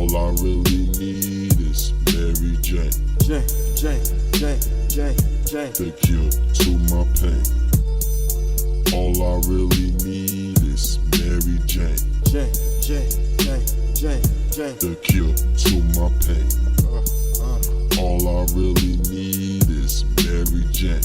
All I really need is Mary Jane. The cure to my pain. All I really need is Mary Jane. The cure to my pain. All I really need is Mary Jane.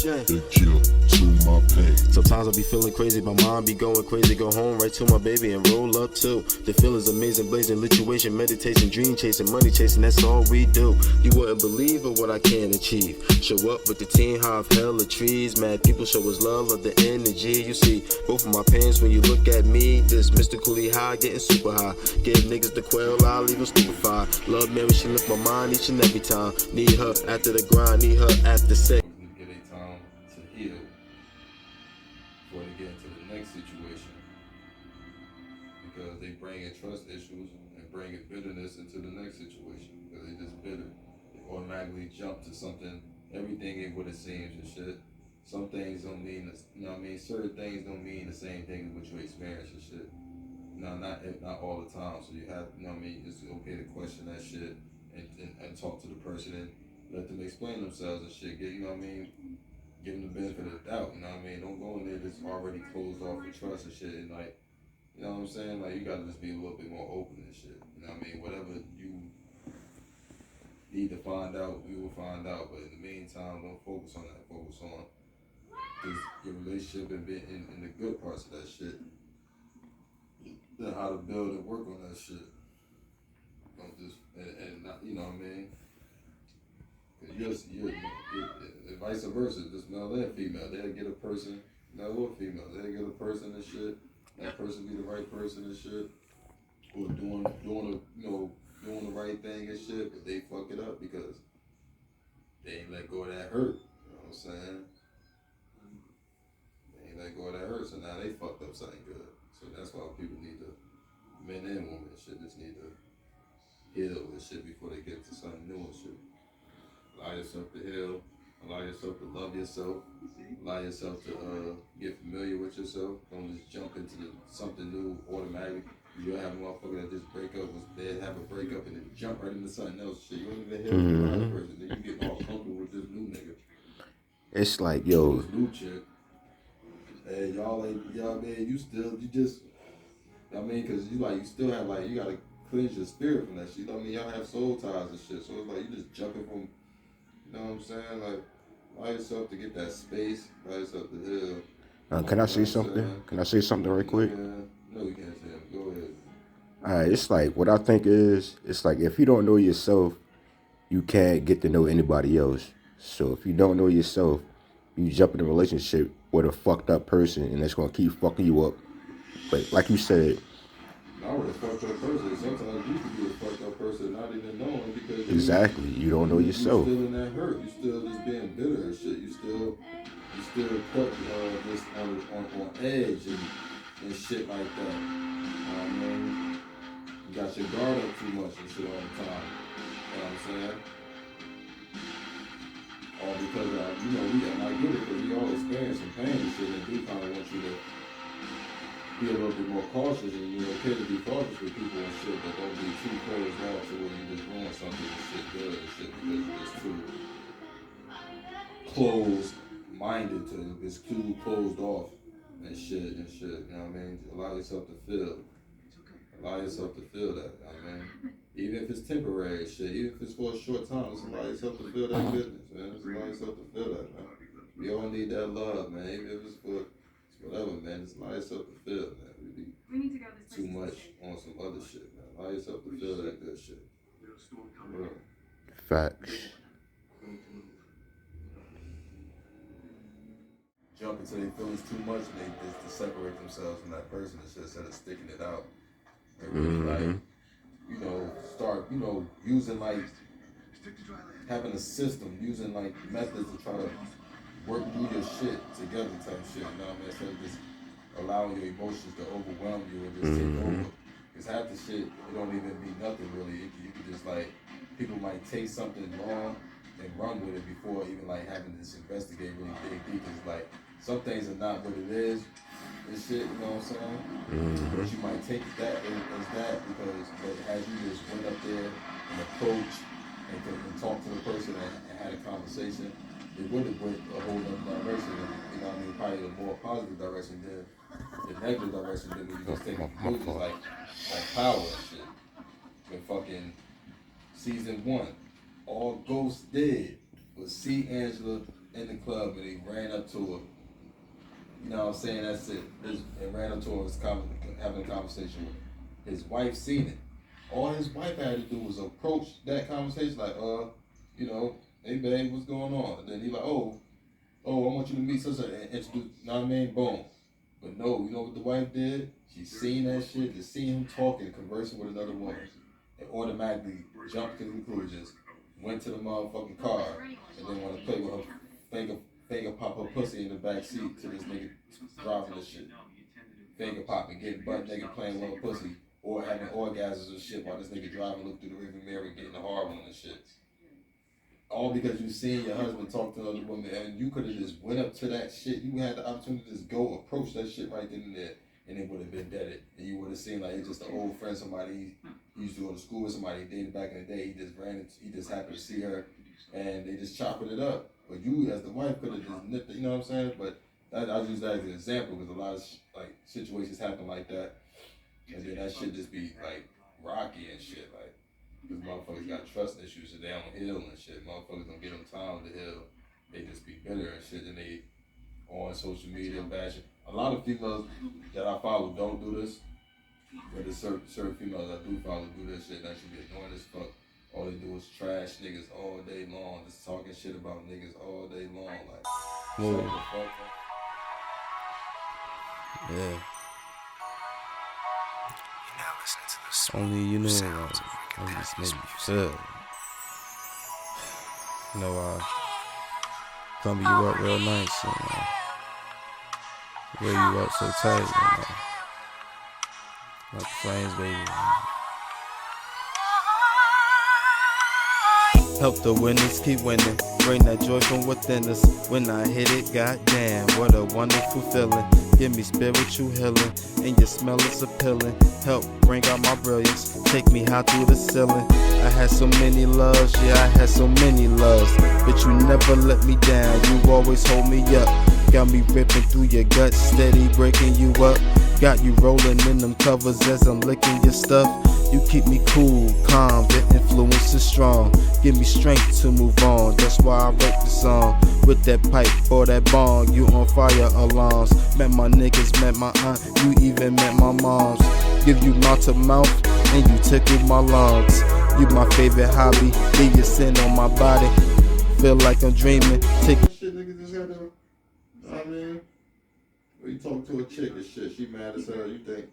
The cure to my pain. Sometimes I be feeling crazy, my mind be going crazy. Go home right to my baby and roll up too. The feeling's amazing, blazing, lituation, meditation, dream chasing, money chasing, that's all we do. You wouldn't believe of what I can achieve. Show up with the team, high of hell of trees. Mad people show us love, love the energy. You see both of my pants when you look at me. This Mr. Cooley High, getting super high. Give niggas the quail, I'll leave them stupefied. Love Mary, she lift my mind each and every time. Need her after the grind, need her after sex. Get a time to heal before they get into the next situation, because they bring in trust issues and bring in bitterness into the next situation because they just bitter. They automatically jump to something, everything ain't what it seems and shit. Some things don't mean, you know what I mean, certain things don't mean the same thing as what you experience and shit. No, not all the time. So you have, you know what I mean, it's okay to question that shit and talk to the person and let them explain themselves and shit. Get, you know what I mean, give them the benefit of the doubt, you know what I mean? Don't go in there just already closed off for trust and shit, and like, you know what I'm saying? Like, you gotta just be a little bit more open and shit, you know what I mean? Whatever you need to find out, we will find out, but in the meantime, don't focus on that. Focus on just your relationship and being in the good parts of that shit. Then how to build and work on that shit. Don't just, and not, you know what I mean? You're vice versa, just male and female. They'll get a person, male or female, they'll get a person and shit. That person be the right person and shit, or doing the right thing and shit, but they fuck it up because they ain't let go of that hurt. You know what I'm saying? They ain't let go of that hurt, so now they fucked up something good. So that's why people need to, men and women and shit, just need to heal and shit before they get to something new and shit. Allow yourself to heal, allow yourself to love yourself, allow yourself to get familiar with yourself. Don't just jump into something new automatically. You'll have a motherfucker that just break up, they'll have a breakup and then jump right into something else. Shit, you don't even hear from the last person. Then you get all comfortable with this new nigga. It's like, yo. This new chick. Hey, y'all, man, you just, I mean, cause you still have you gotta cleanse your spirit from that shit. You know what I mean? Y'all have soul ties and shit. So it's like you just jumping from, you know what I'm saying? Like, allow yourself to get that space, allow yourself to heal. Can I say something? Can I say something right quick? Yeah. No, you can't say it. Go ahead. Alright, it's like, what I think is, it's like, if you don't know yourself, you can't get to know anybody else. So if you don't know yourself, you jump in a relationship with a fucked up person and it's gonna keep fucking you up. But like you said, Not with a fucked up person. Sometimes you can be a fucked up person not even knowing because exactly, you don't know yourself. You still in that hurt. You still just being bitter and shit. You still put just on edge and shit like that. I mean, you got your guard up too much and shit all the time. You know what I'm saying? All because I get it because we all experience some pain and shit, and do kind of want you to be a little bit more cautious, and you're okay to be cautious with people and shit, but don't be too closed off to where you just ruin something and shit good and shit because you're just too closed-minded to it's too closed off and shit, you know what I mean? Allow yourself to feel. Allow yourself to feel that, you know what I mean? Even if it's temporary shit, even if it's for a short time, just allow yourself to feel that goodness, man. Just allow yourself to feel that, man. We all need that love, man. Even if it's for whatever, man. Just allow yourself to feel, man. We need to go too much on some other shit, man. Allow yourself to feel that good shit. Bro. Facts. Jump into their feelings too much and they just to separate themselves from that person and shit instead of sticking it out. And really start, using having a system, using methods to try to work through your shit together type shit, you know what I mean? Instead of just allowing your emotions to overwhelm you and just take over. Because half the shit, it don't even be nothing really. You could just people might take something wrong and run with it before even having this investigate really dig deep. It's some things are not what it is and shit, you know what I'm saying? Mm-hmm. But you might take that as that because as you just went up there and approached and talked to the person and had a conversation, it would have went a whole other direction. You know what I mean? Probably a more positive direction than the negative direction than when you just take conclusions like Power and shit. With fucking season 1, all Ghost did was see Angela in the club and he ran up to her. You know what I'm saying? That's it. And ran up to her, was having a conversation with her. His wife seen it. All his wife had to do was approach that conversation like, you know, hey babe, what's going on? And then he like, oh, I want you to meet such and introduce, you know what I mean? Boom. But no, you know what the wife did? She seen that shit, just seen him talking, conversing with another woman, and automatically jumped to conclusions, went to the motherfucking car, and then want to play with her finger pop her pussy in the back seat to this nigga driving this shit. Finger popping, getting butt naked playing with her pussy, or having orgasms and shit while this nigga driving, look through the rearview mirror, getting the hard one and shit. All because you seen your husband talk to another woman, and you could have just went up to that shit. You had the opportunity to just go approach that shit right then and there, and it would have been deaded. And you would have seen like it's just an old friend, somebody he used to go to school with, somebody he dated back in the day. He just happened to see her, and they just chopping it up. But you, as the wife, could have just nipped it. You know what I'm saying? But I use that as an example because a lot of like situations happen like that, and then that shit just be like rocky and shit like. Because motherfuckers got trust issues and they don't heal and shit. Motherfuckers don't get them time to heal. They just be bitter and shit. And they on social media bashing. A lot of females that I follow don't do this. But there's certain females that do follow do this shit. That should be annoying as fuck. All they do is trash niggas all day long. Just talking shit about niggas all day long. Like, shut the fuck up. Yeah. Only you know like, it just made me feel. You know, cover you up real nice and wear you up so tight, you know. Like flames, baby. Help the winners keep winning. Bring that joy from within us. When I hit it, goddamn, what a wonderful feeling. Give me spiritual healing, and your smell is appealing. Help bring out my brilliance. Take me high through the ceiling. I had so many loves, yeah, I had so many loves. But you never let me down, you always hold me up. Got me ripping through your guts, steady breaking you up. Got you rolling in them covers as I'm licking your stuff. You keep me cool, calm, the influence is strong. Give me strength to move on, that's why I wrote this song. With that pipe or that bong, you on fire alarms. Met my niggas, met my aunt, you even met my moms. Give you mouth to mouth, and you tickle my lungs. You my favorite hobby, leave your sin on my body. Feel like I'm dreaming, take Shit niggas just had to, I mean, when you talk to a chick and shit, she mad as hell, you think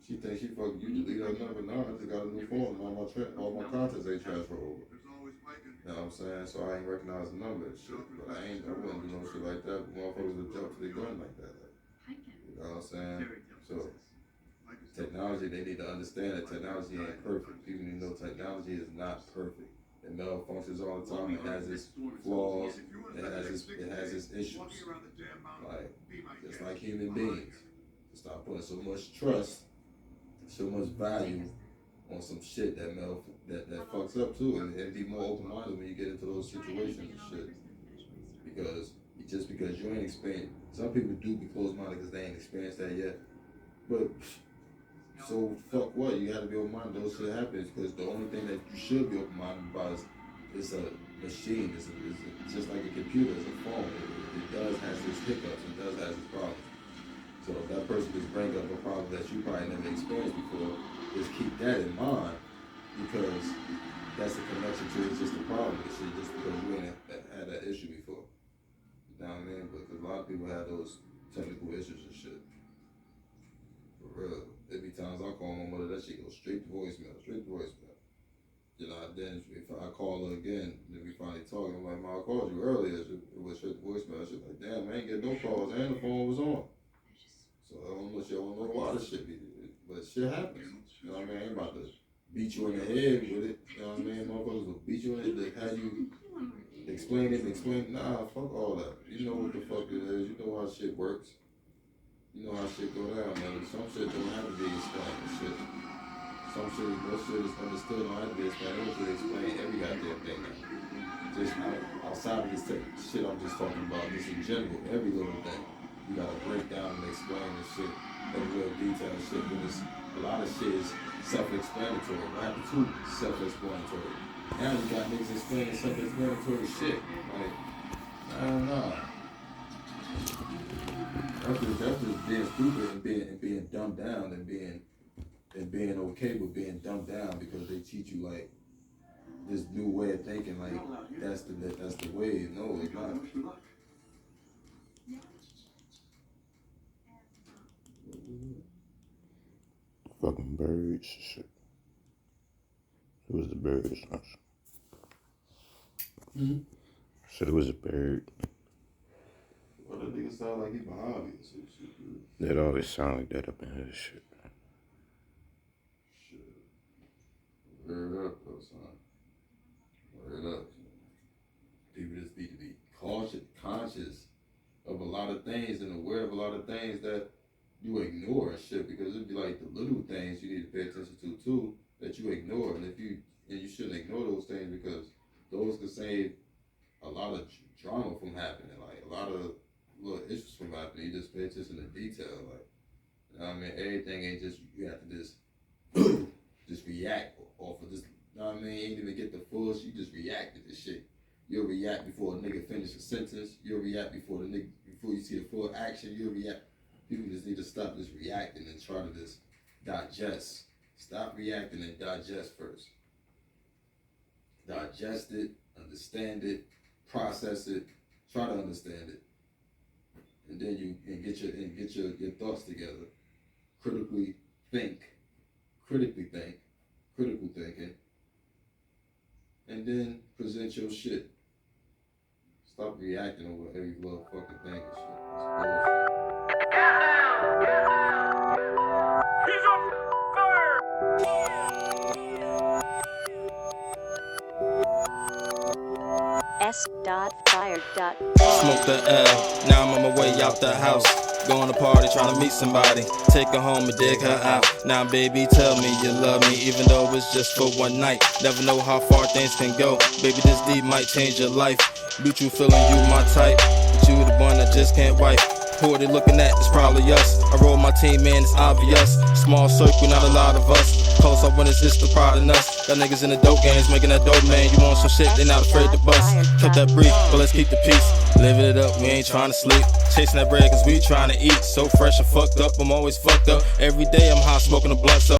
she fucking you delete her number. No, I just got a new phone. All my contacts ain't transfer over. You know what I'm saying? So I ain't recognize the number and shit. But I wouldn't do no shit like that. But motherfuckers would jump to their gun like that. Like, you know what I'm saying? So technology, they need to understand that technology ain't perfect. People need to know technology is not perfect. It malfunctions all the time. It has its flaws. It has its issues. Like, just like human beings. Stop putting so much trust, so much value on some shit that fucks up too, and be more open-minded when you get into those situations and shit. Because just because you ain't experienced, some people do be closed-minded because they ain't experienced that yet. But so fuck what? You gotta be open-minded. Those shit happens because the only thing that you should be open-minded about is a machine. It's just like a computer. It's a phone. It does have its hiccups. It does have its problems. So if that person just bring up a problem that you probably never experienced before, just keep that in mind because that's the connection to it's just a problem. It's just because you ain't had that issue before. You know what I mean? Because a lot of people have those technical issues and shit. For real. There be times I call my mother, that shit goes straight to voicemail. You know, then if I call her again, then we finally talking. I'm like, Ma, I called you earlier. It was straight to voicemail. She's like, damn, I ain't get no calls and the phone was on. So I don't know why this shit be, but shit happens. You know what I mean? I ain't about to beat you in the head with it. You know what I mean? Motherfuckers will beat you in the head to have you Explain it, nah, fuck all that. You know what the fuck it is, you know how shit works. You know how shit go down, man. Some shit don't have to be explained and shit. Some shit, what shit is understood don't have to be explained. They don't have to explain every goddamn thing now. Just outside of this shit I'm just talking about, just in general, every little thing. You gotta break down and explain this shit, every little detail and shit, but a lot of shit is self-explanatory. What happened to self-explanatory? Now you got niggas explaining self-explanatory shit. Like, nah. That's just being stupid and being dumbed down and being okay with being dumbed down because they teach you like this new way of thinking, like that's the way. No, it's not. Fucking birds and shit. It was the birds. Said it was a bird. Well, that nigga sound like he behind me or some shit, dude. That always sound like that up in here shit. Shit. Word up, though, son. Word up. People just need to be conscious of a lot of things and aware of a lot of things that you ignore and shit, because it'd be like the little things you need to pay attention to too that you ignore, and you shouldn't ignore those things because those can save a lot of drama from happening, like a lot of little issues from happening. You just pay attention to detail, like, you know what I mean? Everything ain't just, you have to just just react off of this, you know what I mean? You ain't even get the full shit, you just react to this shit. You'll react before a nigga finish a sentence. You'll react before you see the full action. You'll react. People just need to stop just reacting and try to just digest. Stop reacting and digest first. Digest it, understand it, process it, try to understand it, and then you get your thoughts together. Critical thinking, and then present your shit. Stop reacting over every little fucking thing and shit. It's bullshit. He's on fire! S.fire.com. Smoke the L, now I'm on my way out the house. Going to party, trying to meet somebody. Take her home and dig her out. Now baby, tell me you love me, even though it's just for one night. Never know how far things can go. Baby, this deed might change your life. Beat you feeling you my type, but you the one that just can't wipe. Who are they looking at? It's probably us. I roll my team, man, it's obvious. Small circle, not a lot of us. Close up when it's just the pride in us. Got niggas in the dope games, making that dope, man. You want some shit, they not afraid to bust. Kept that brief, but let's keep the peace. Living it up, we ain't trying to sleep. Chasing that bread, cause we trying to eat. So fresh and fucked up, I'm always fucked up. Every day I'm high, smoking a blunt, so